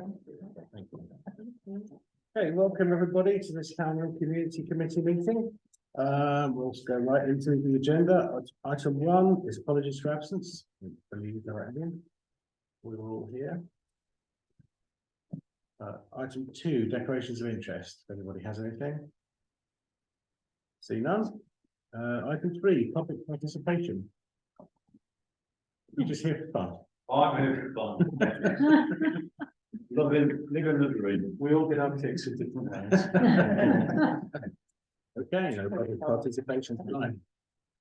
Thank you. Okay, welcome everybody to this town and community committee meeting. We'll go right into the agenda. Item 1 is apologies for absence. I believe they're in. We were all here. Item 2, declarations of interest. If anybody has anything? See none. Item 3, public participation. You just here for fun. I'm here for fun. Living the dream. We all get our kicks at different ways. Okay, no public participation tonight.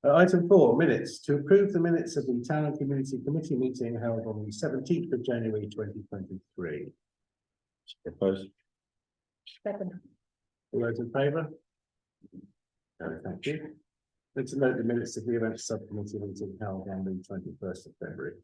Item 4, minutes. To approve the minutes of the Town and Community Committee meeting held on the 17th of January 2023. Opposed? Second. All those in favour? No, thank you. Let's note the minutes of the event subcommittee meeting held on the 21st of February.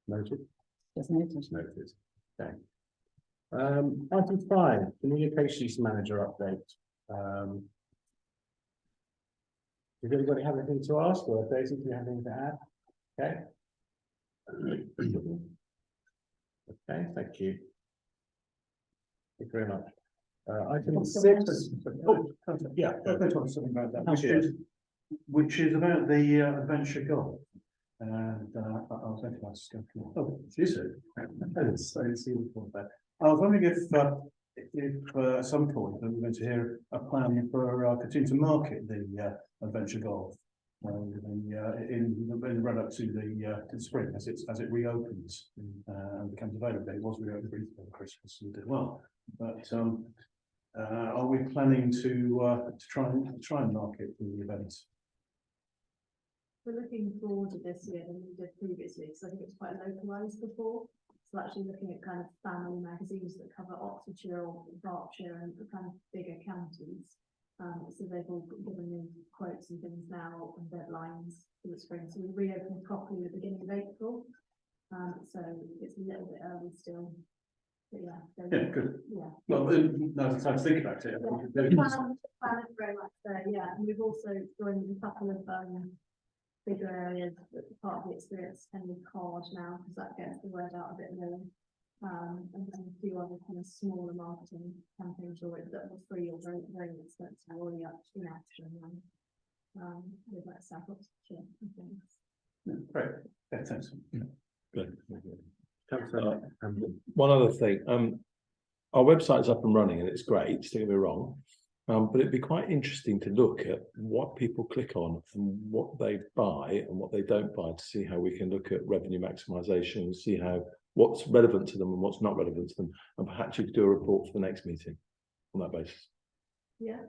Noted. Just noted. Noted. Okay. Item 5, communications manager update. Does anybody have anything to ask, or Daisy, do you have anything to add? Okay. Okay, thank you. Thank you very much. Item 6. Oh, yeah. I'll go talk something about that, Okay. which is about the adventure golf. And I was going to ask. Oh, is it? I didn't see the point there. I was wondering if at some point we're going to hear a plan for continue to market the adventure golf in the run up to the spring as it reopens and becomes available. It was reopened before Christmas and did well, but are we planning to try and market the event? We're looking forward to this year than we did previously, because I think it's quite localised before. So actually looking at kind of family magazines that cover Oxfordshire or Berkshire and the kind of bigger counties. So they've all given me quotes and things now and deadlines for the spring. So we reopen properly at the beginning of April. So it's a little bit early still. But yeah. Yeah, good. Yeah. Well, now's the time to think about it. Yeah. The plan is very much there, yeah. And we've also joined a couple of bigger areas that part of the experience can be card now, because that gets the word out a bit more. And then a few other kind of smaller marketing campaigns or that were free or very, very expensive already up in action with like South Oxfordshire and things. Yeah, great. Yeah, thanks. Good. One other thing, our website's up and running and it's great, don't get me wrong. But it'd be quite interesting to look at what people click on and what they buy and what they don't buy to see how we can look at revenue maximisation, see how what's relevant to them and what's not relevant to them, and perhaps you could do a report for the next meeting on that basis. Yeah.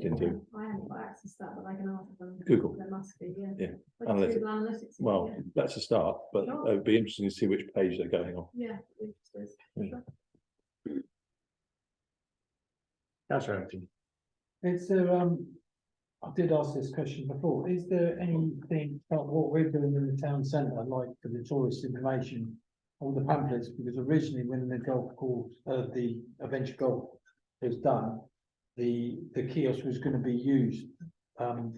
Can do. I haven't got access to that, but I can ask them. Google. There must be, yeah. Yeah. Like Analytics. Google Analytics. Well, yeah. that's a start, but Sure. it would be interesting to see which page they're going on. Yeah, interesting. Yeah. Sure. Councillor Empty. Is there, I did ask this question before, is there anything about what we're doing in the town centre, like for the tourist information, all the pamphlets, because originally when the golf course, the adventure golf was done, the kiosk was going to be used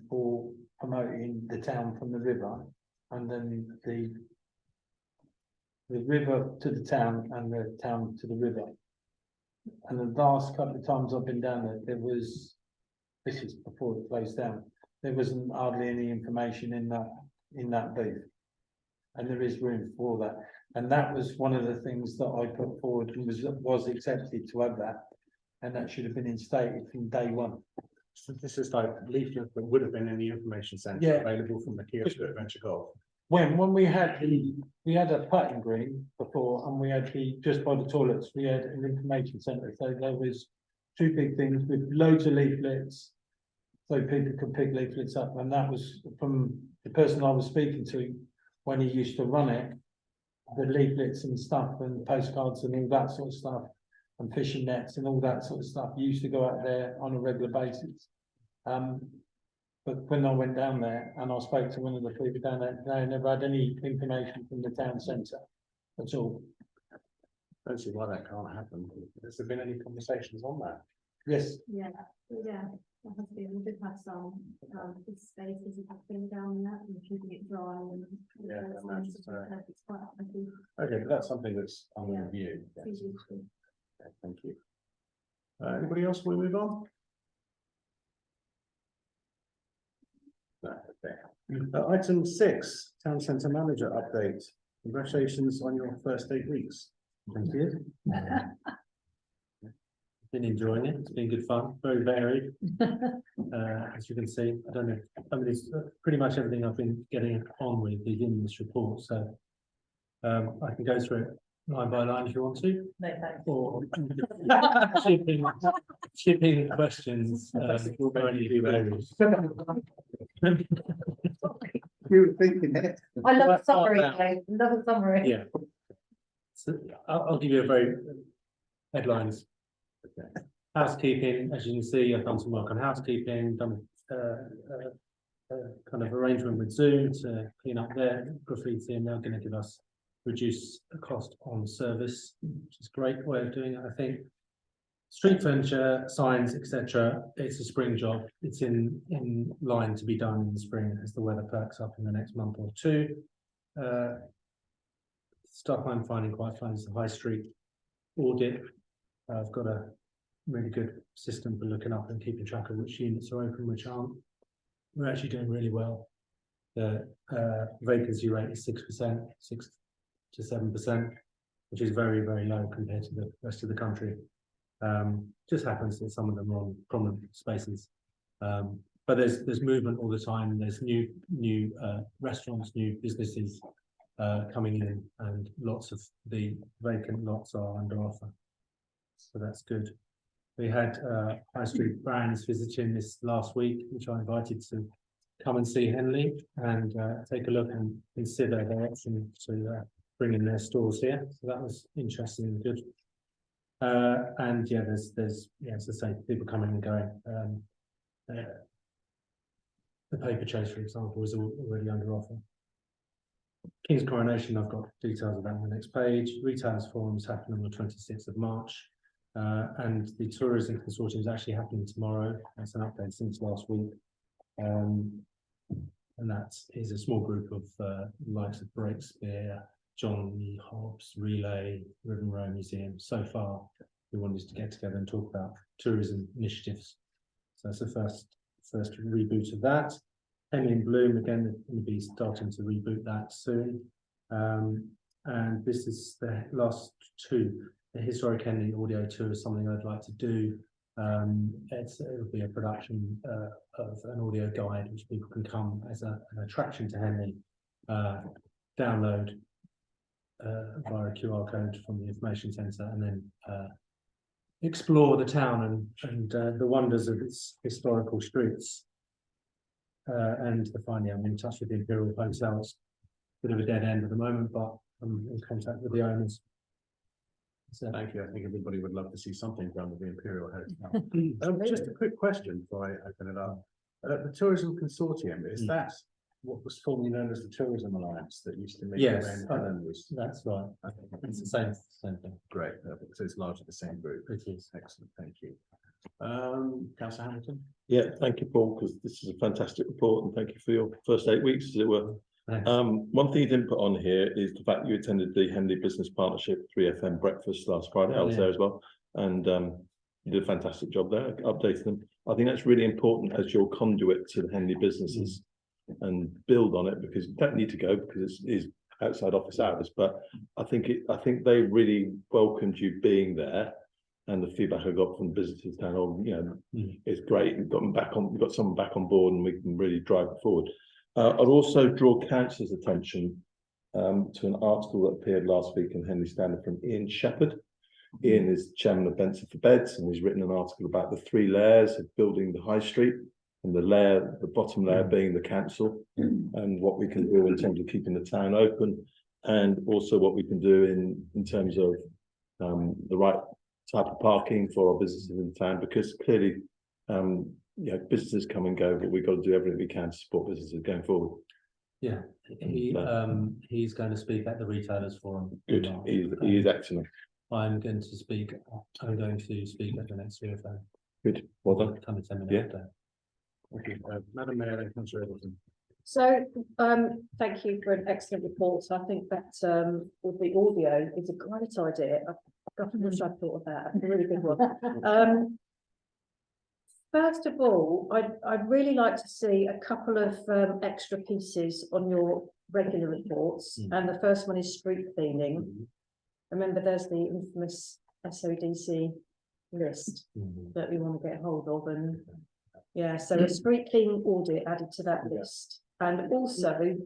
for promoting the town from the river, and then the river to the town and the town to the river. And the last couple of times I've been down there, this is before it closed down, there wasn't hardly any information in that booth. And there is room for that. And that was one of the things that I put forward and was accepted to have that. And that should have been instated from day one. So this is like leaflet that would have been in the information centre Yeah. available from the kiosk at Adventure Golf. When we had a putting green before, and we had just by the toilets, we had an information centre. So there was two big things with loads of leaflets, so people could pick leaflets up. And that was from the person I was speaking to when he used to run it. The leaflets and stuff and postcards and all that sort of stuff and fishing nets and all that sort of stuff used to go out there on a regular basis. But when I went down there and I spoke to one of the people down there, they never had any information from the town centre. That's all. Don't see why that can't happen. Has there been any conversations on that? Yes, Yeah, yeah, there has been, we did have some, the spaces have been down there and keeping it dry and. Yeah, I imagine so. It's quite, I think, Okay, but that's something that's under Yeah. review. it's easy to. Okay, thank you. Anybody else want to move on? No, okay. Item 6, Town Centre Manager update. Congratulations on your first 8 weeks. Thank you. Been enjoying it. It's been good fun, very varied. As you can see, I don't know, pretty much everything I've been getting on with is in this report, so. I can go through it line by line if you want to, No, thanks. or shipping questions. You were thinking it. I love a summary, though. Love a summary. Yeah. So I'll give you a very headlines. Okay. Housekeeping, as you can see, I've done some work on housekeeping, done kind of arrangement with Zoom to clean up their graffiti, and they're going to give us reduce the cost on service, which is a great way of doing it, I think. Street furniture, signs, etc. It's a spring job. It's in line to be done in the spring as the weather perks up in the next month or two. Stuff I'm finding quite fun is the high street audit. I've got a really good system for looking up and keeping track of which units are open, which aren't. We're actually doing really well. The vacancy rate is 6%, 6 to 7%, which is very, very low compared to the rest of the country. Just happens that some of them are on prominent spaces. But there's movement all the time. There's new restaurants, new businesses coming in, and lots of the vacant lots are under offer. So that's good. We had High Street Brands visiting this last week, which I invited to come and see Henley and take a look and consider their option to bring in their stores here. So that was interesting and good. And yeah, there's yeah, as I say, people coming and going. The paper chase, for example, is already under offer. King's Coronation, I've got details of that on the next page. Retailers Forums happen on the 26th of March. And the Tourism Consortium is actually happening tomorrow. That's an update since last week. And that is a small group of likes of Breakspear, John Hobbs, Relay, Ribbon Row Museum. So far, we wanted to get together and talk about tourism initiatives. So that's the first reboot of that. Henley and Bloom, again, they're going to be starting to reboot that soon. And this is the last two. The Historic Henley audio tour is something I'd like to do. It'll be a production of an audio guide, which people can come as an attraction to Henley, download via a QR code from the information centre, and then explore the town and the wonders of its historical streets. And finally, I'm in touch with the Imperial Hotel. It's a bit of a dead end at the moment, but I'm in contact with the owners. So, Thank you. I think everybody would love to see something done with the Imperial Hotel. Just a quick question before I open it up. The Tourism Consortium, is that what was formerly known as the Tourism Alliance that used to make Yes, around Helen was? that's right. Okay, It's the same thing. great, perfect. So it's largely the same group. It is. Excellent, thank you. Councillor Hamilton? Yeah, thank you, Paul, because this is a fantastic report, and thank you for your first 8 weeks, as it were. Thanks. One thing you didn't put on here is the fact you attended the Henley Business Partnership 3FM breakfast last Friday. I was there as well, and you did a fantastic job there, updating them. I think that's really important as your conduit to the Henley businesses, and build on it, because you don't need to go because it is outside office hours. But I think they really welcomed you being there, and the feedback I got from visitors down, it's great. We've got someone back on board, and we can really drive it forward. I'd also draw councillors' attention to an article that appeared last week in Henley Standard from Ian Shepherd. Ian is chairman of Benson for Beds, and he's written an article about the 3 layers of building the high street, and the bottom layer being the council, and what we can do in terms of keeping the town open, and also what we can do in terms of the right type of parking for our businesses in town, because clearly businesses come and go, but we've got to do everything we can to support businesses going forward. Yeah, he's going to speak at the retailers forum. Good, he is excellent. I'm going to speak at the next CFO. Good, well done. Come in 10 minutes Yeah. after. Okay, Madam Mayor, and Councillor Everton. So, thank you for an excellent report. So I think that, with the audio is a great idea. I wish I'd thought of that. A really good one. First of all, I'd really like to see a couple of, extra pieces on your regular reports. And the first one is street cleaning. Remember, there's the infamous SODC list that we want to get hold of, and yeah, so a street cleaning audit added to that list. And also,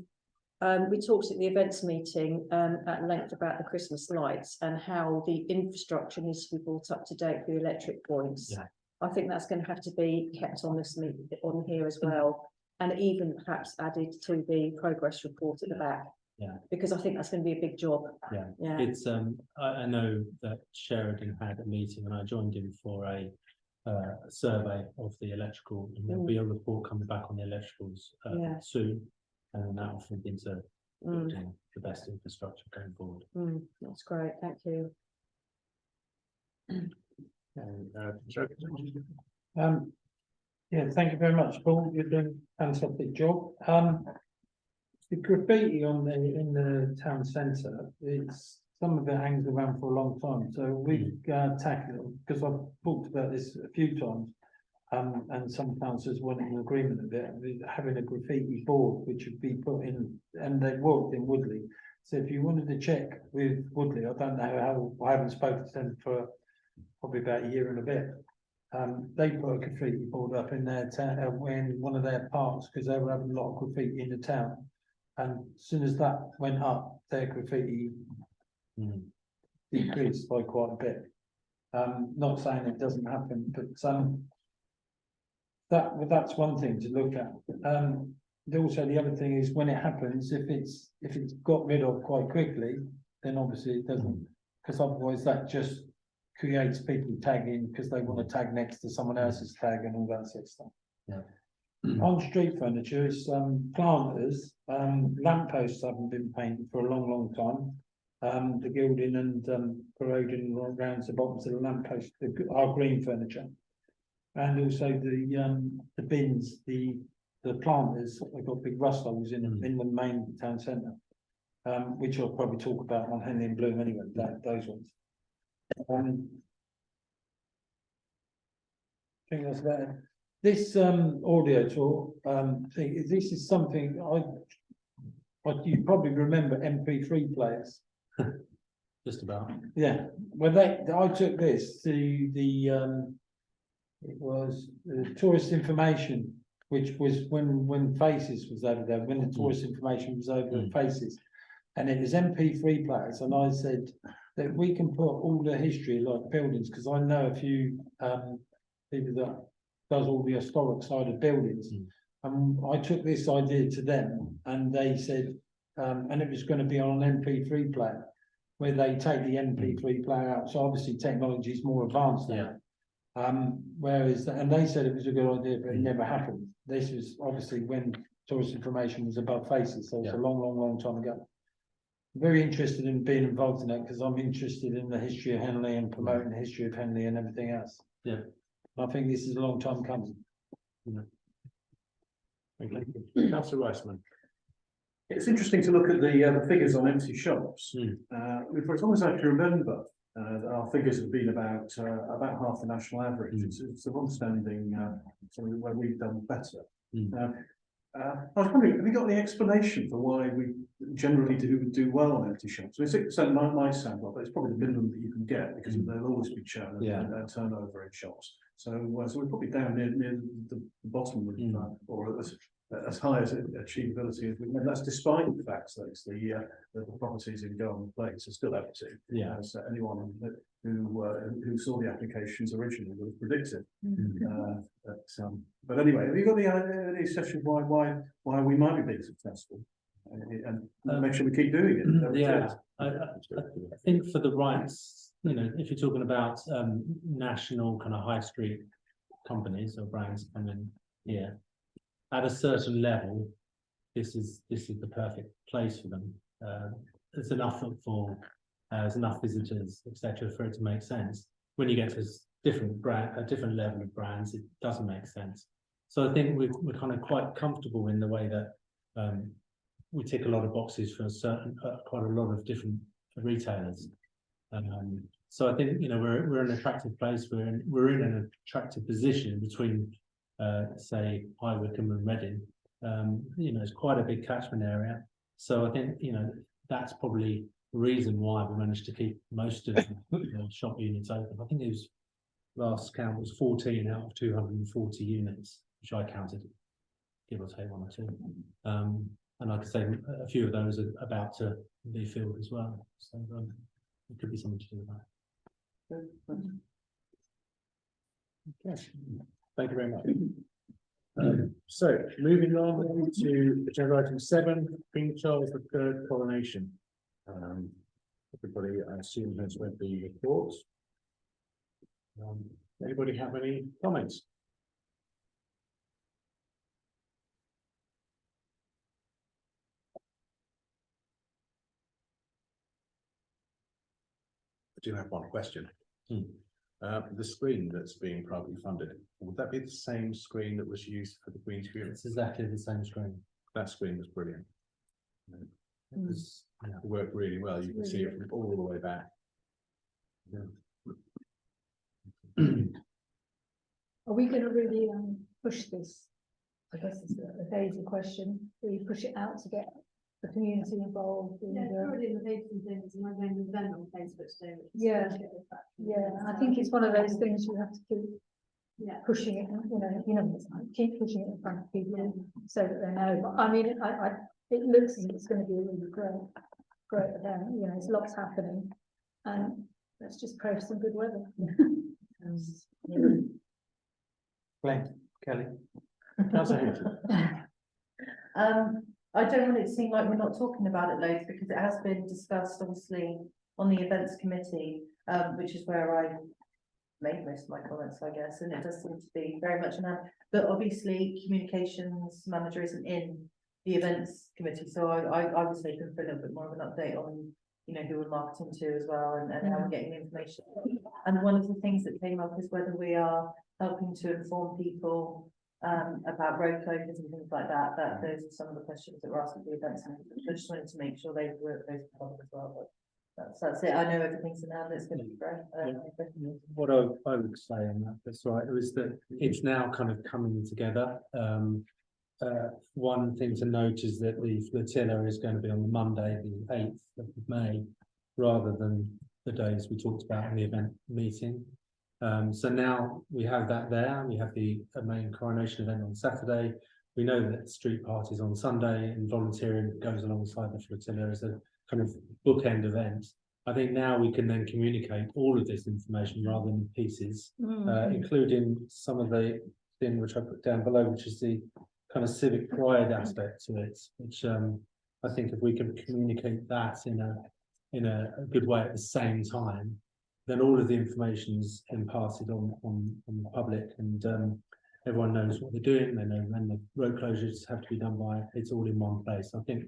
we talked at the events meeting at length about the Christmas lights and how the infrastructure needs to be brought up to date for the electric points. Yeah. I think that's going to have to be kept on this on here as well, and even perhaps added to the progress report at the back. Yeah. Because I think that's going to be a big job. Yeah. Yeah. It's I know that Sheridan had a meeting and I joined in for a survey of the electrical, and there'll be a report coming back on the electricals Yeah. soon, and that will feed into Mm, building the best infrastructure going forward. that's great. Thank you. Yeah, thank you very much, Paul. You're doing a fantastic job. The graffiti in the town centre, it's, some of it hangs around for a long time, so we tackle it, because I've talked about this a few times. And some councillors weren't in agreement with it, with having a graffiti board which would be put in, and they worked in Woodley. So if you wanted to check with Woodley, I don't know how, I haven't spoken to them for probably about a year and a bit. They put a graffiti board up in their town, in one of their parks, because they were having a lot of graffiti in the town. And as soon as that went up, their graffiti decreased by quite a bit. Not saying it doesn't happen, but that's one thing to look at. Also, the other thing is when it happens, if it's got rid of quite quickly, then obviously it doesn't, because otherwise that just creates people tagging because they want to tag next to someone else's tag and all that sort of stuff. Yeah. On street furniture, it's planters, lampposts haven't been painted for a long time. The gilding and corroding around the bottoms of the lampposts, our green furniture. And also the bins, the planters, they've got big rust holes in them in the main town centre. Which I'll probably talk about on Henley and Bloom anyway, those ones. I think that's about it. This audio tour thing, this is something you probably remember MP3 players. Just about. Yeah, well I took this to the it was tourist information, which was when Faces was over there, when the tourist information was over Faces. And it was MP3 players, and I said that we can put all the history, like buildings, because I know a few people that does all the historic side of buildings. And I took this idea to them, and they said, and it was going to be on an MP3 player, where they take the MP3 player out. So obviously technology is more advanced now. Whereas, and they said it was a good idea, but it never happened. This was obviously when tourist information was above Faces, so it's a long time ago. Very interested in being involved in that because I'm interested in the history of Henley and promoting the history of Henley and everything else. Yeah. I think this is a long time coming. Thank you. Councillor Riceman. It's interesting to look at the figures on empty shops. For as long as I can remember, our figures have been about half the national average. It's a long-standing something where we've done better. I was wondering, have you got any explanation for why we generally do well on empty shops? I mean, 6% might sound well, but it's probably the minimum that you can get because there'll always be churn and turnover in shops. So we're probably down near the bottom of or as high as achievability as we can. That's despite the fact that the properties in Garden Place are still empty. Yeah. As anyone who saw the applications originally would have predicted. But anyway, have you got any suggestions why we might be being successful, and make sure we keep doing it? I think for the rights, if you're talking about national kind of high street companies or brands coming here at a certain level, this is the perfect place for them. There's enough footfall, there's enough visitors, etc., for it to make sense. When you get to a different level of brands, it doesn't make sense. So I think we're kind of quite comfortable in the way that we tick a lot of boxes for quite a lot of different retailers. So I think, you know, we're an attractive place. We're in an attractive position between, say, High Wycombe and Reading. You know, it's quite a big catchment area. So I think, you know, that's probably the reason why we managed to keep most of the shop units open. I think it was, last count was 14 out of 240 units, which I counted, give or take 1 or 2. And like I say, a few of those are about to be filled as well. So it could be something to do with that. Okay. Thank you very much. So moving on to agenda item 7, King Charles III coronation. Everybody, I assume, has read the reports. Anybody have any comments? I do have one question. The screen that's being privately funded, would that be the same screen that was used for the Queen's funeral? It's exactly the same screen. That screen was brilliant. It was, yeah. It worked really well. You can see it from all the way back. Are we going to really push this? I guess it's a Daisy question. Will you push it out to get the community involved? In Yeah, it's the... already in the papers and things, and I'm going to event on Facebook today. Which is Yeah. to get this back. Yeah, I think it's one of those things you have to keep Yeah. pushing it, it's like keep pushing it in front of people so that they know. But I mean, it looks as if it's going to be a really great event. You know, there's lots happening, and let's just pray for some good weather. Glenn, Kelly. I don't want it to seem like we're not talking about it loads, because it has been discussed obviously on the events committee, which is where I made most of my comments, I guess, and it does seem to be very much an, but obviously communications manager isn't in the events committee, so I was hoping for a little bit more of an update on, you know, who we're marketing to as well, and how we're getting the information. And one of the things that came up is whether we are helping to inform people about road closures and things like that. That those are some of the questions that were asked at the events. And I just wanted to make sure they were those covered as well. But that's it. I know everything's in hand. It's going to be great. What I would say on that, that's right, is that it's now kind of coming together. One thing to note is that the flotilla is going to be on the Monday, the 8th of May, rather than the days we talked about in the event meeting. So now we have that there. We have the main coronation event on Saturday. We know that street parties on Sunday, and volunteering goes alongside the flotilla as a kind of bookend event. I think now we can then communicate all of this information rather than pieces, including some of the thing which I put down below, which is the kind of civic pride aspect to it, which I think if we can communicate that in a good way at the same time, then all of the information's imparted on the public, and everyone knows what they're doing. They know when the road closures have to be done by. It's all in one place. I think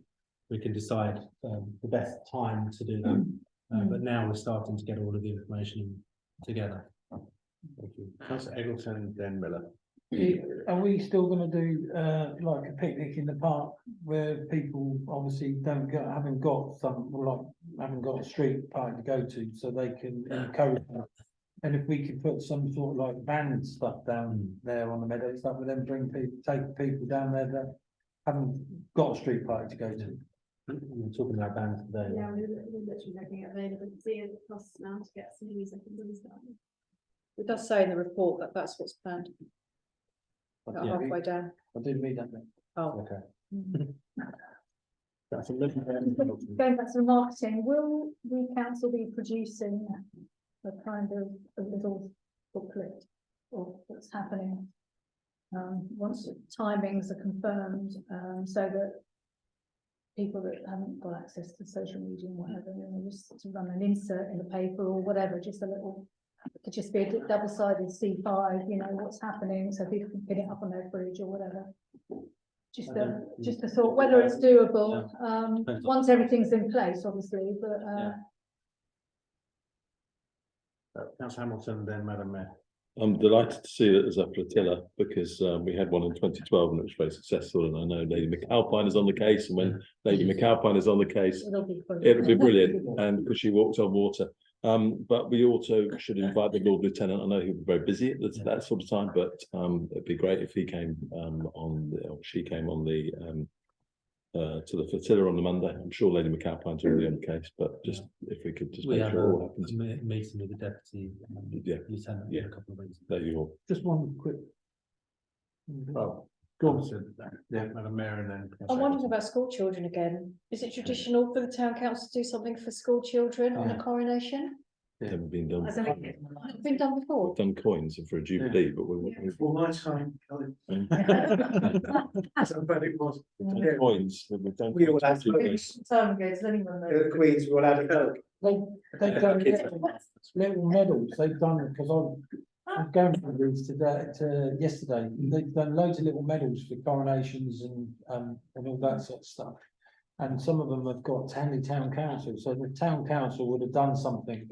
we can decide the best time to do that. But now we're starting to get all of the information together. Thank you. Councillor Eggleton, then Miller. Are we still going to do like a picnic in the park where people obviously haven't got a street park to go to, so they can encourage them? And if we could put some sort of like band stuff down there on the meadow, stuff with them, take people down there that haven't got a street park to go to. We're talking about bands today. Yeah, we're literally looking at availability and costs now to get some music and things like that. It does say in the report that that's what's planned. About Yeah. halfway down. I didn't read that bit. Oh, Okay. That's a little Going back to the marketing, will the council be producing a kind of a little booklet of what's happening? Once the timings are confirmed, so that people that haven't got access to social media and whatever, just to run an insert in the paper or whatever, just a little, it could just be a double-sided C5, what's happening, so people can pin it up on their fridge or whatever. just a thought, whether it's doable, Depends on- once everything's in place, obviously, but, Yeah. Councillor Hamilton, then Madam Mayor. I'm delighted to see that there's a flotilla because we had one in 2012 and it was very successful. And I know Lady McAlpine is on the case, and when Lady McAlpine is on the case, It'll be fun. it'll be brilliant. And because she walked on water. But we also should invite the Lord Lieutenant. I know he'll be very busy at that sort of time, but it'd be great if he came or she came on the to the flotilla on the Monday. I'm sure Lady McAlpine's already on the case, but just if we could just We make have sure it all a happens. meeting with the deputy Yeah. lieutenant Yeah. in a couple of weeks. There you all. Just one quick. Oh, Go on. Yeah, Madam Mayor, and then. I'm wondering about school children again. Is it traditional for the town council to do something for school children on a coronation? Haven't been done. Has it been done before? We've done coins for a jubilee, but For my time, we've so bad it was. done coins. We've done. We all have to jubilees. Time ago, does anyone know? The Queens, we all had a go. They've done little medals, they've done, because I'm going through these yesterday, they've done loads of little medals for coronations and all that sort of stuff. And some of them have got Tanley Town Council, so the town council would have done something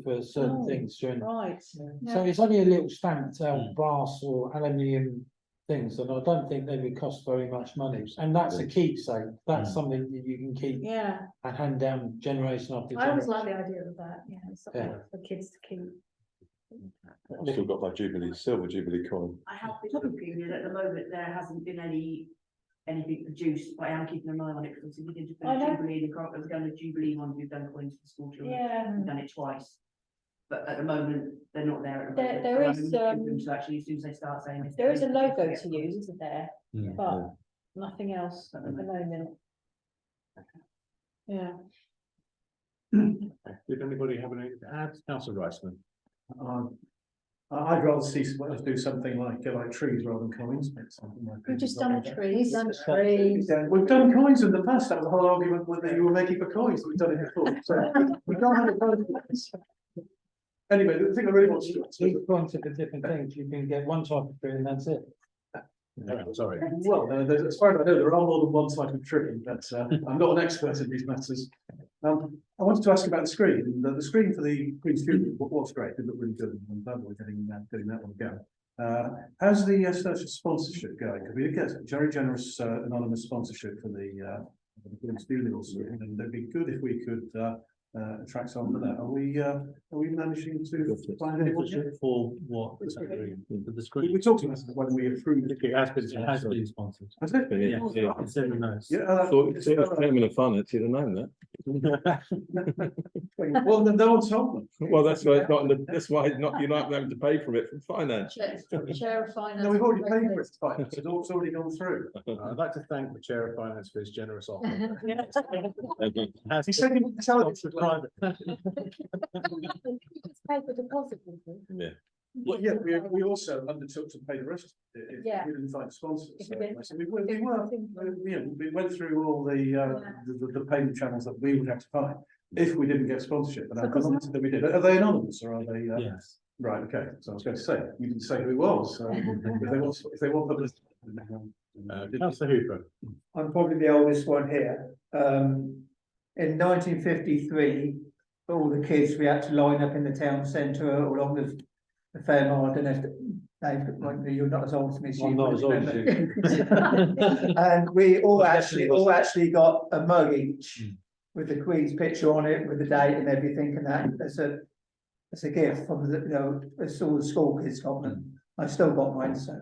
for certain Oh, things during. Right. So it's only a little stamped brass or aluminium things, and I don't think they would cost very much money. And that's a keepsake, that's something that you can keep Yeah, and hand down generation after I always generation. like the idea of that, yeah, it's something for kids to keep. I've still got my jubilee, silver jubilee coin. I have been looking, and at the moment, there hasn't been anything produced, but I am keeping an eye on it, because we did I know. Jubilee, we've done the Jubilee one, we've done coins for school children, yeah. we've done it twice. But at the moment, they're not there at the moment. There So is, I'm looking to actually, as soon as they start saying. this, There is a they logo get to use, isn't there? Mm. But nothing else at the moment. Yeah. Did anybody have anything to add? Councillor Riceman. I'd rather see us do something like trees rather than coins. We've just done trees. We've done coins in the past. That was the whole argument that you were making for coins. We've done it before. So we can't have it both ways. Anyway, the thing I really want to. Each point of the different things, you can get one type of tree and that's it. Sorry. Well, as far as I know, there are more than one type of tree, but I'm not an expert in these matters. I wanted to ask about the screen. The screen for the Queen's funeral was great. It looked really good. I'm glad we're getting that one going. How's the search for sponsorship going? Because we did get very generous anonymous sponsorship for the Queen's funeral, and it'd be good if we could attract someone for that. Are we managing to find anyone? For what? For the We screen. talked about it when we approved. It has been. It has been sponsored. Has it? Yeah, yeah. It's in the notes. Yeah. Thought it was chairman of finance, you'd have known that. Well, no one told them. Well, that's why it's not, that's why it's not, you're not having to pay for it from finance. Chair of finance. No, we've already paid for it. Finance. It's already gone through. I'd like to thank the Chair of Finance for his generous offer. Thank you. He said he would tell us. Pay for deposit. Yeah. Well, yeah, we also undertook to pay the rest if Yeah. we didn't find sponsors. If So we didn't. so we went through all the payment channels that we would have to find if we didn't get sponsorship. And I'm delighted that we did. Are they anonymous or are they? Yes. Right, okay. So I was going to say, you didn't say who it was. So if they want publicity. Councillor Hooper. I'm probably the oldest one here. In 1953, all the kids, we had to line up in the town centre along the Fairmont. I don't know if Dave, you're not as old as me. so I'm you not as wouldn't old as remember. And we all Definitely actually got a mug each with the Queen's picture on it, with the date and everything, and that as a gift from it's all the school kids got them. I still got mine, so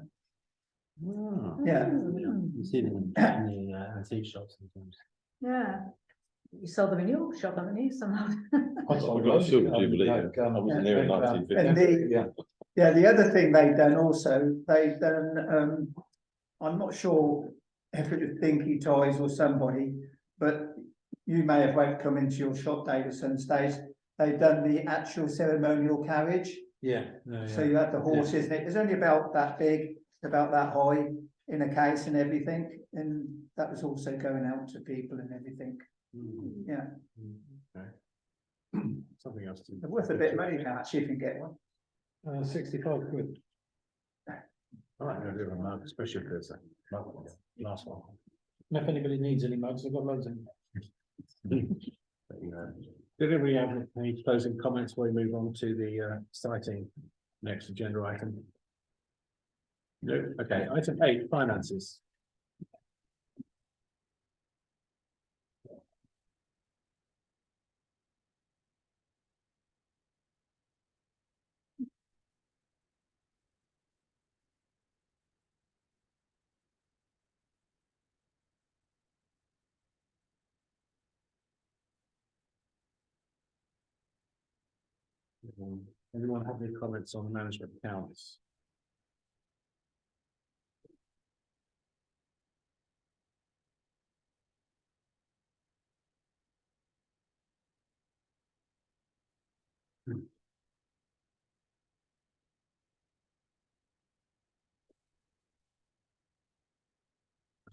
yeah. You see them in the antique shops sometimes. Yeah. You sell them in your shop, haven't you, somehow? I've got a silver jubilee. I wasn't there in 1950. And the other thing they've done also, they've done, I'm not sure if it was Dinky Toys or somebody, but you may have come into your shop, Dave, at some stage. They've done the actual ceremonial carriage. Yeah. So you have the horses, and it's only about that big, about that high in a case and everything. And that was also going out to people and everything. Yeah. Something else to. They're worth a bit of money now, actually, if you can get one. 65 quid. All right, I'm gonna do a mug, especially if there's a mug. last one. And if anybody needs any mugs, I've got loads of them. Did anybody have any closing comments before we move on to the citing next agenda item? No, okay, item 8, finances. Anyone have any comments on the management accounts?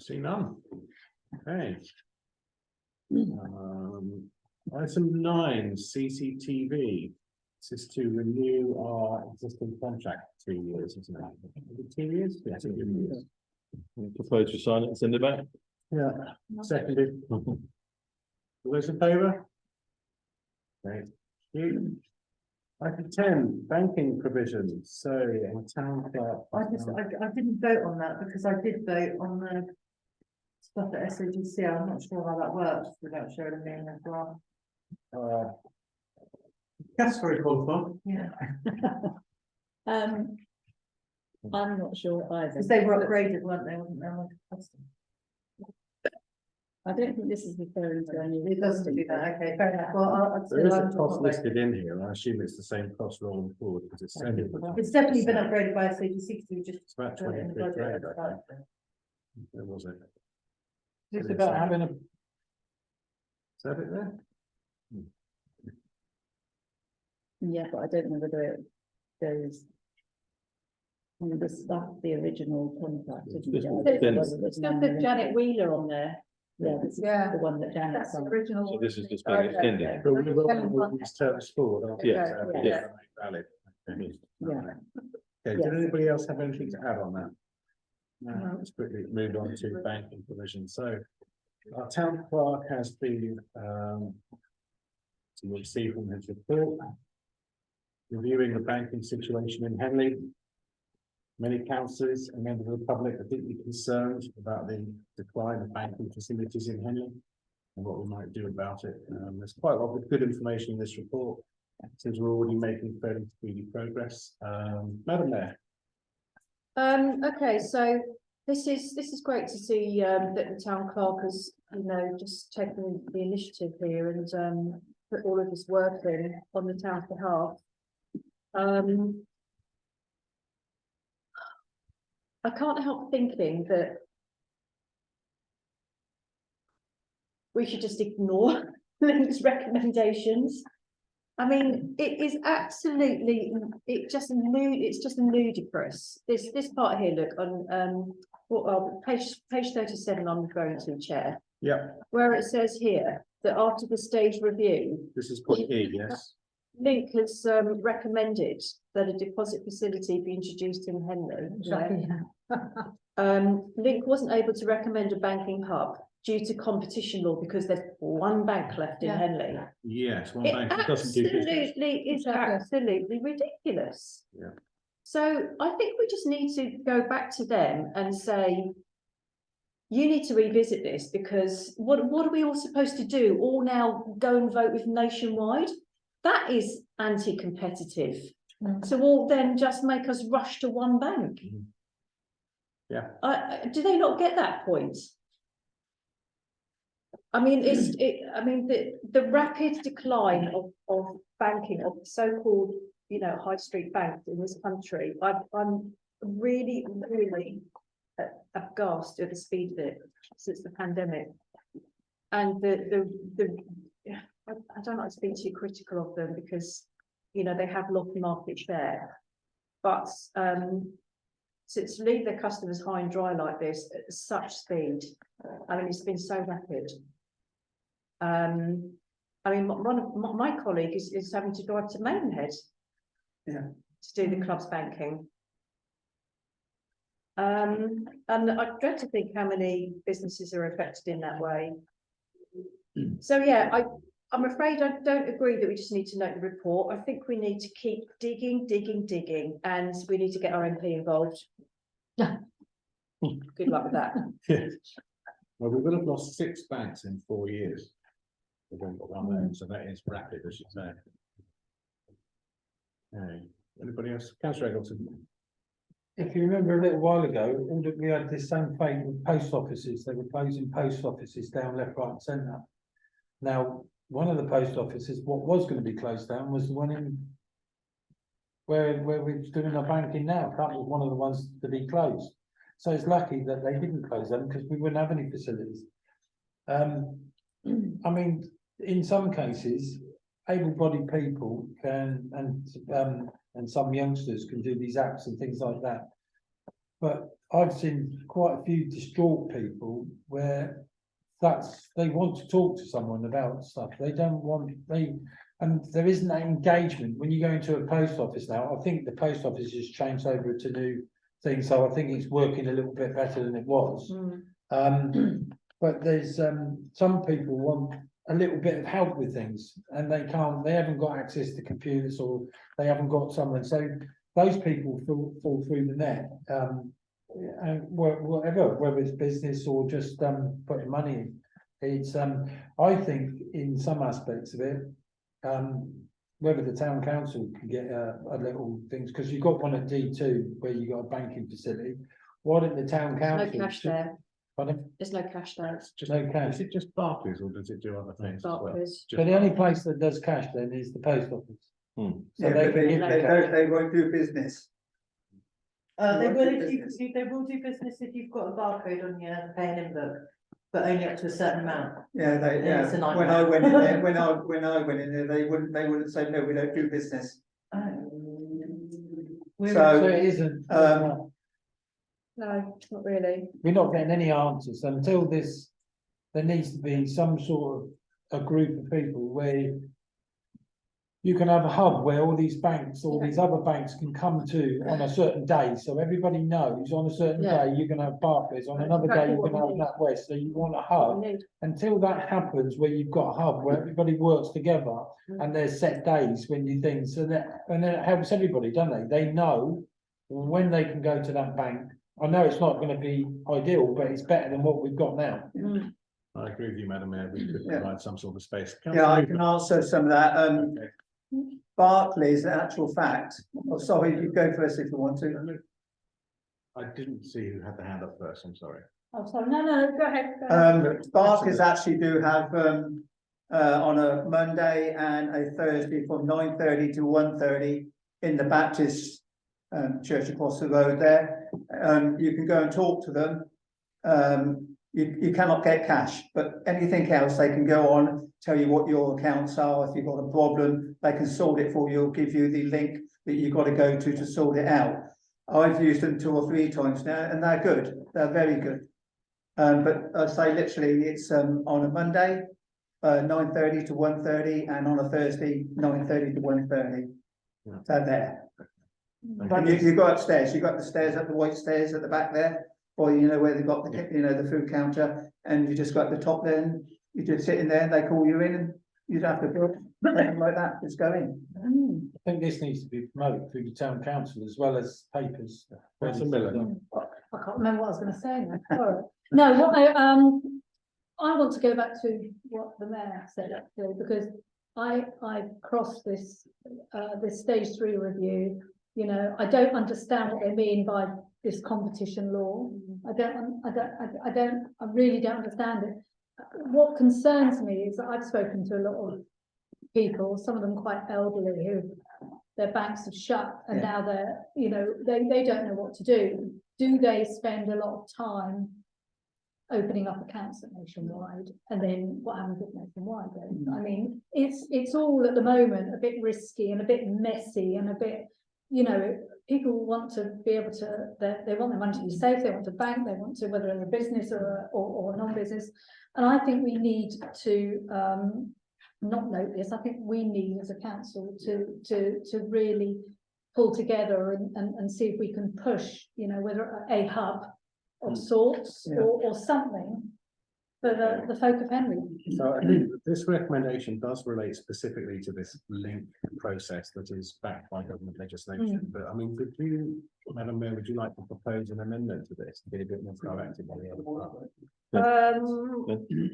See none. Okay. Item 9, CCTV. This is to renew our existing contract for 2 years, isn't it? Is it 2 years? Yeah, 2 years. Propose to sign it and send it back. Yeah, seconded. Mm-hmm. All those in favour? Thank you. Item 10, banking provisions, so town clerk. I didn't vote on that because I did vote on the stuff at SAGC. I'm not sure how that works without showing a name as well. That's very qualified. Yeah, I'm not sure either. because they were upgraded, weren't they? Wasn't there? I don't think this is referring to any. It doesn't do that. Okay, fair enough. Well, There is a I'm cost not listed voting. in here, and I assume it's the same cost rolling forward because it's only. It's definitely been upgraded by SAGC. We just. It's about put it in the 23 budget. grand, I think. There was it. It's about having a, Is that it there? Yeah, but I don't know whether it goes. I mean, the stuff, the original contract. isn't This it? was Whether then- it's It's now got the in- Janet Wheeler on there. Yeah, this is Yeah. the one that Janet That's the signed. original. So this is just Okay. being extended. But we will move these terms forward. aren't we? Yeah, So yeah. they're valid. Yeah. Okay, Yes. did anybody else have anything to add on that? No, let's quickly move on to banking provision. So our town clerk has been, so you'll see from his report, reviewing the banking situation in Henley. Many councillors and members of the public are deeply concerned about the decline of banking facilities in Henley and what we might do about it. There's quite a lot of good information in this report, since we're already making fairly speedy progress. Madam Mayor. Okay, so this is great to see that the town clerk has, just taken the initiative here and put all of his work in on the town's behalf. I can't help thinking that we should just ignore Link's recommendations. I mean, it is absolutely, it's just ludicrous. This part here, look, on page 37, I'm referring to, Chair, Yeah, where it says here that after the stage review, this is point E, yes. Link has recommended that a deposit facility be introduced in Henley. Link wasn't able to recommend a banking hub due to competition law because there's one bank left in Yeah. Henley. Yes, one It bank that doesn't do business. absolutely is absolutely ridiculous. Yeah. So I think we just need to go back to them and say, you need to revisit this because what are we all supposed to do? All now go and vote with Nationwide? That is anti-competitive. So all then just make us rush to one bank. Yeah. Do they not get that point? I mean, the rapid decline of banking, of so-called, high street banks in this country, I'm really, really aghast at the speed of it since the pandemic. And I don't like to be too critical of them because, they have lost market share. But to leave their customers high and dry like this at such speed, I mean, it's been so rapid. I mean, one of my colleague is having to drive to Maidenhead. Yeah. To do the club's banking. And I dread to think how many businesses are affected in that way. So yeah, I'm afraid I don't agree that we just need to note the report. I think we need to keep digging, and we need to get our MP involved. Good luck with that. Well, we will have lost 6 banks in 4 years. We haven't got one there, so that is rapid, as you say. Okay, anybody else? Councillor Eggleton. If you remember a little while ago, all that we had this same fate with post offices, they were closing post offices down left, right and centre. Now, one of the post offices, what was going to be closed down was the one in where we're doing our banking now, that was one of the ones to be closed. So it's lucky that they didn't close them because we wouldn't have any facilities. I mean, in some cases, able-bodied people can, and some youngsters can do these apps and things like that. But I've seen quite a few distraught people where they want to talk to someone about stuff. They don't want, and there isn't that engagement. When you go into a post office now, I think the post office has changed over to new things, so I think it's working a little bit better than it was. But there's some people want a little bit of help with things and they haven't got access to computers or they haven't got someone, so those people fall through the net, and whatever, whether it's business or just putting money in. It's I think in some aspects of it, whether the town council can get a little things, because you've got one at D2 where you got a banking facility. Why don't the town council? No cash there. Pardon? There's no cash there. It's just, No cash. is it just Barclays or does it do other things as well? Barclays. So the only place that does cash then is the post office. So Yeah, they but can give they cash. don't, they won't do business. They will if business. they will do business if you've got a barcode on your paying in book, but only up to a certain amount. Yeah, It's a when nightmare. I went in there, when I went in there, they wouldn't say, no, we don't do business. So So, it isn't. No, not really. We're not getting any answers until this. There needs to be some sort of a group of people where you can have a hub where all these banks, all these other banks can come to on a certain day. So everybody knows on a certain Yeah. day, you're gonna have Barclays, on another day, Exactly you're what gonna we have NatWest. So you want a What hub. we need. Until that happens, where you've got a hub where everybody works together and there's set days when you think, so that, and then it helps everybody, don't they? They know when they can go to that bank. I know it's not gonna be ideal, but it's better than what we've got now. I agree with you, Madam Mayor, we could Yeah. provide some sort of space. yeah, I can answer some of that. Okay. Barclays, in actual fact, oh, sorry, you go first if you want to. I didn't see who had the hand up first, I'm sorry. Oh, sorry, no, go ahead. Barclays actually do have, on a Monday and a Thursday from 9:30 to 1:30 in the Baptist church across the road there. You can go and talk to them. You cannot get cash, but anything else, they can go on, tell you what your accounts are. If you've got a problem, they can sort it for you, give you the link that you've got to go to sort it out. I've used them 2 or 3 times now and they're good. They're very good. But I say literally it's on a Monday, 9:30 to 1:30, and on a Thursday, 9:30 to 1:30. Yeah. They're there. Thank And you. you go upstairs, you've got the stairs up, the white stairs at the back there, or you know where they've got the, the food counter, and you just go at the top there, and you just sit in there, and they call you in, and you don't have to book, nothing like that, just go in. I think this needs to be promoted through the town council as well as papers. Councillor Miller. I can't remember what I was gonna say now, sorry. No, what I want to go back to what the mayor said actually, because I crossed this, this stage 3 review. You know, I don't understand what they mean by this competition law. I really don't understand it. What concerns me is that I've spoken to a lot of people, some of them quite elderly, who their banks have shut and now they're, you know, they don't know what to do. Do they spend a lot of time opening up accounts at Nationwide, and then what happens at Nationwide then? I mean, it's all at the moment a bit risky and a bit messy and a bit, you know, people want to be able to, they want their money to be safe, they want to bank, they want to, whether they're a business or a non-business. And I think we need to not note this. I think we need as a council to really pull together and see if we can push, you know, whether a hub of sorts or something for the folk of Henley. So I think this recommendation does relate specifically to this link process that is backed by government legislation. But I mean, would you, Madam Mayor, would you like to propose an amendment to this to be a bit more proactive on the other part?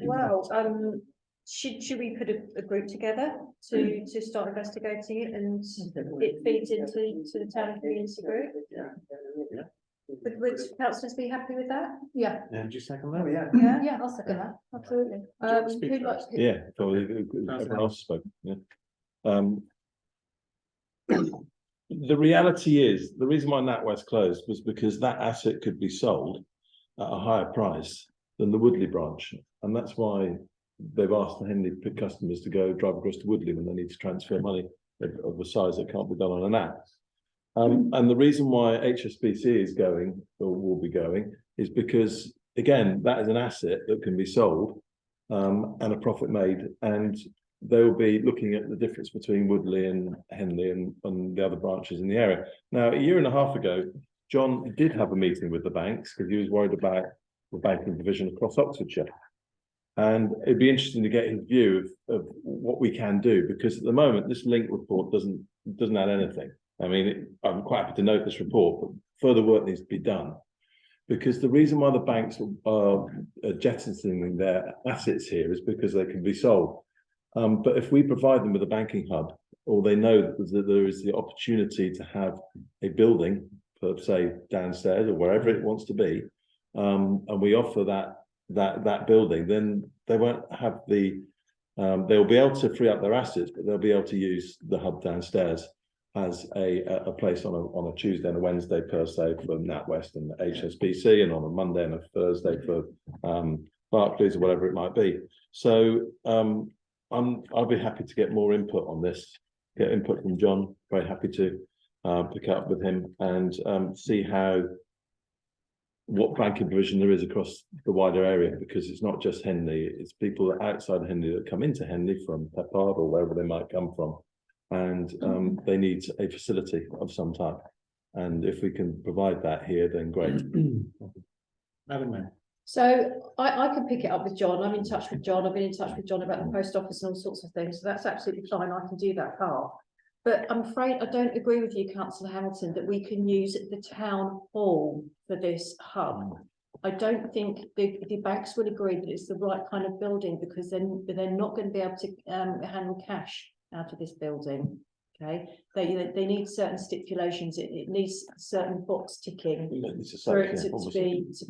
Well, should we put a group together to start investigating it and it feeds into the town community group? Would councillors be happy with that? Yeah, And do you second Oh, that? yeah. yeah, I'll second that, absolutely. Who'd like to- Yeah, so everyone else spoke, yeah. The reality is, the reason why NatWest closed was because that asset could be sold at a higher price than the Woodley branch. And that's why they've asked the Henley customers to go drive across to Woodley when they need to transfer money of a size that can't be done on an app. And the reason why HSBC is going, or will be going, is because, again, that is an asset that can be sold and a profit made, and they'll be looking at the difference between Woodley and Henley and the other branches in the area. Now, a year and a half ago, John did have a meeting with the banks because he was worried about the banking provision across Oxfordshire. And it'd be interesting to get his view of what we can do, because at the moment, this link report doesn't add anything. I mean, I'm quite happy to note this report, but further work needs to be done. Because the reason why the banks are jettisoning their assets here is because they can be sold. But if we provide them with a banking hub, or they know that there is the opportunity to have a building, for say downstairs or wherever it wants to be, and we offer that building, then they won't have they'll be able to free up their assets, but they'll be able to use the hub downstairs as a place on a Tuesday and a Wednesday per se for NatWest and HSBC, and on a Monday and a Thursday for Barclays or whatever it might be. So I'll be happy to get more input on this, get input from John. Very happy to pick up with him and see what banking provision there is across the wider area, because it's not just Henley, it's people outside Henley that come into Henley from Peppard or wherever they might come from, and they need a facility of some type. And if we can provide that here, then great. Madam Mayor. So I can pick it up with John. I'm in touch with John. I've been in touch with John about the post office and all sorts of things. So that's absolutely fine. I can do that part. But I'm afraid I don't agree with you, Councillor Hamilton, that we can use the town hall for this hub. I don't think the banks will agree that it's the right kind of building, because then they're not going to be able to handle cash out of this building. Okay, they need certain stipulations. It needs certain box ticking for it to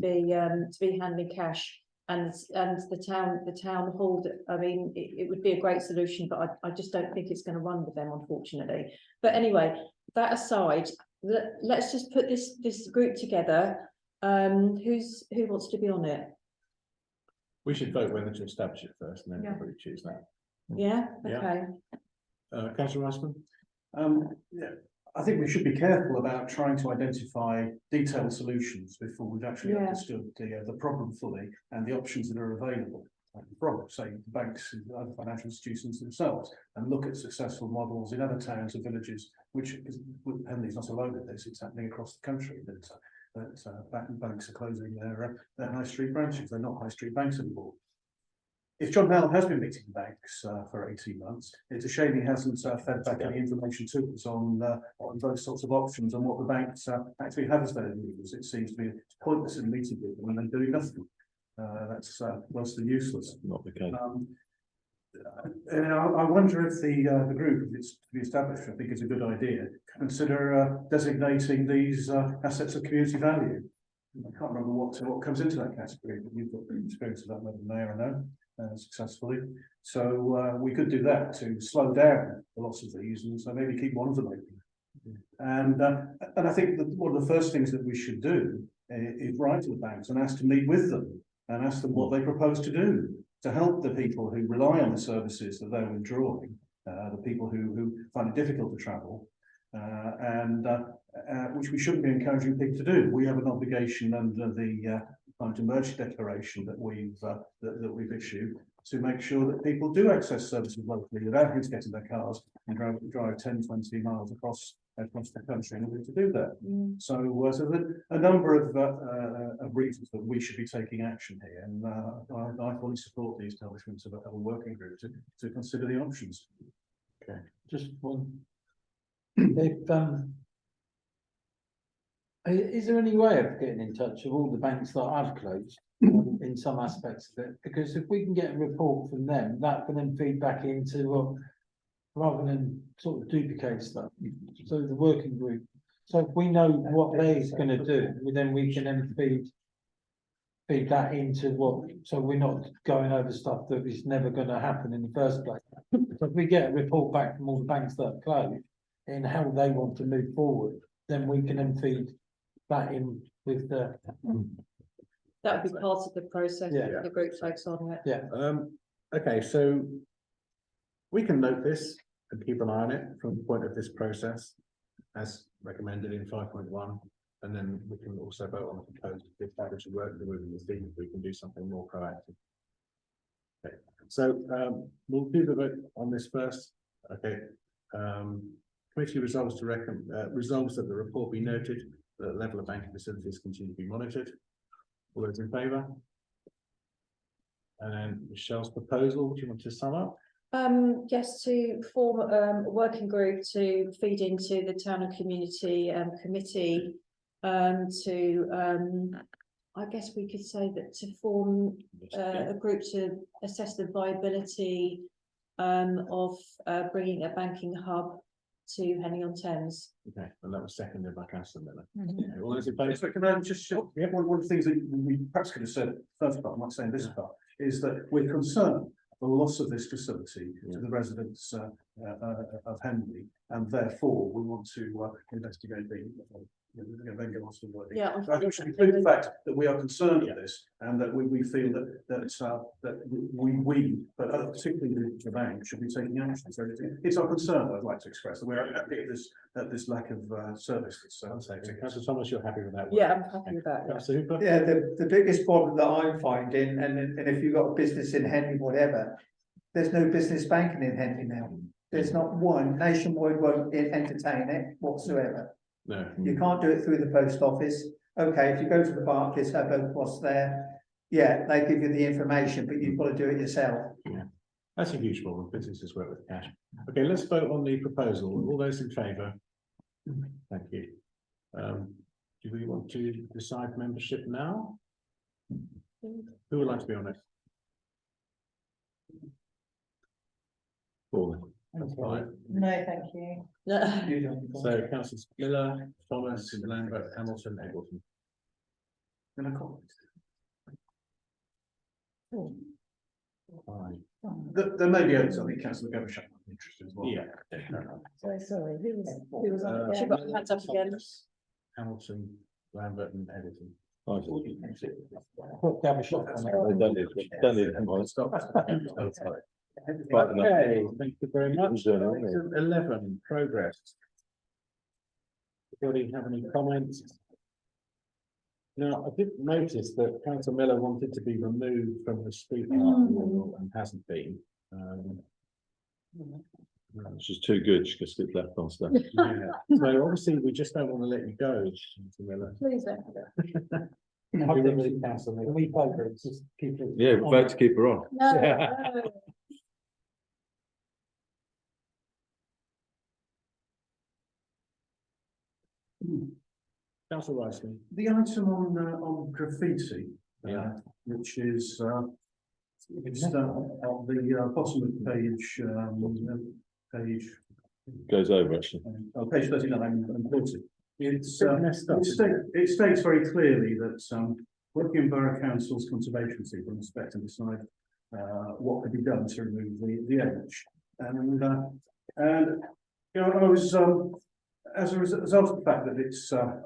be handling cash. And the town hall, I mean, it would be a great solution, but I just don't think it's going to run with them, unfortunately. But anyway, that aside, let's just put this group together. Who wants to be on it? We should vote whether to establish it first, and then Yeah. everybody choose that. Yeah, Yeah. okay. Councillor Riceman? Yeah, I think we should be careful about trying to identify detailed solutions before we've actually Yeah. understood the problem fully and the options that are available. From, say, banks and other financial institutions themselves, and look at successful models in other towns and villages, which is, Henley's not alone in this, it's happening across the country, that banks are closing their high street branches. They're not high street banks anymore. If John Bell has been meeting banks for 18 months, it's a shame he hasn't fed back any information to us on those sorts of options and what the banks actually have as their needs. It seems to be pointless in meeting with them and then doing nothing. That's worse than useless. Not the case. I wonder if the group, if it's to be established, I think it's a good idea, consider designating these assets of community value. I can't remember what comes into that category, but you've got experience of that, Madam Mayor, I know, successfully. So we could do that to slow down the loss of these, and so maybe keep one of them open. And I think that one of the first things that we should do is write to the banks and ask to meet with them and ask them what they propose to do to help the people who rely on the services that they're withdrawing, the people who find it difficult to travel, which we shouldn't be encouraging people to do. We have an obligation under the Climate Emergency Declaration that we've issued to make sure that people do access services locally without having to get in their cars and drive 10, 20 miles across the country in order to do that. So, so there's a number of reasons that we should be taking action here, and I fully support the establishment of a working group to consider the options. Just one. They've, is there any way of getting in touch with all the banks that I've closed in some aspects of it? Because if we can get a report from them, that can then feed back into, rather than sort of duplicate stuff. So the working group, so if we know what they're gonna do, then we can then feed that into what, so we're not going over stuff that is never gonna happen in the first place. So if we get a report back from all the banks that are closed and how they want to move forward, then we can then feed that in with the. That would be part of the process Yeah. that the group takes on it. Yeah. Okay, so we can note this and keep an eye on it from the point of this process as recommended in 5.1. And then we can also vote on the proposed establish a working group and see if we can do something more proactive. Okay, so we'll do the vote on this first. Okay. Committee resolves that the report be noted that the level of banking facilities continue to be monitored. All those in favour? And then Michelle's proposal, do you want to sum up? Yes, to form a working group to feed into the town and community committee. I guess we could say that to form a group to assess the viability of bringing a banking hub to Henley-on-Thames. Okay, and that was seconded by Councillor Miller. Okay, all those in favour? So can I just show, one of the things that we perhaps could have said first part, I might say in this part, is that we're concerned the loss of this facility to the residents of Henley, and therefore we want to investigate the Yeah, I think we should include the fact that we are concerned with this, and that we feel that we, but particularly the bank, should be taking action. So it's our concern that I'd like to express, that we're happy at this lack of service. Councillor Thomas, you're happy with that? yeah, I'm happy with that. Councillor Hooper? Yeah, the biggest problem that I'm finding, and if you've got a business in Henley, whatever, there's no business banking in Henley now. There's not one. Nationwide won't entertain it whatsoever. No. You can't do it through the post office. Okay, if you go to the Barclays, have a post there. Yeah, they give you the information, but you've got to do it yourself. Yeah, that's a huge problem. Businesses work with cash. Okay, let's vote on the proposal. All those in favour? Thank you. Do we want to decide membership now? Who would like to be on it? Paul. That's fine. No, thank you. So councillors Miller, Thomas, Lambert, Hamilton, Eggleton. Fine. There may be others, I think Councillor Governsham might be interested as well. Yeah. Sorry, who was on? She got her hands up again. Thomas, Hamilton, Lambert and Eggleton. Put down a shot on it. Don't need it, come on. Stop. Right enough. Okay, thank you very much. Done, haven't we? Item 11, progress. Anybody have any comments? Now, I did notice that Councillor Miller wanted to be removed from the speaker and hasn't been. She's too good, she gets it left on stuff. Yeah. So obviously, we just don't want to let you go, Councillor Miller. Please don't. Can we vote for it? Just keep it. Yeah, we're about to keep her on. No. Councillor Risley. The item on graffiti, Yeah. which is it's on the bottom of page Goes over actually. page 39 and 40. It's Bit messed up, it states very clearly that Woking Borough Council's conservation team will inspect and decide what could be done to remove the edge. And you know, I was as a result of the fact that it's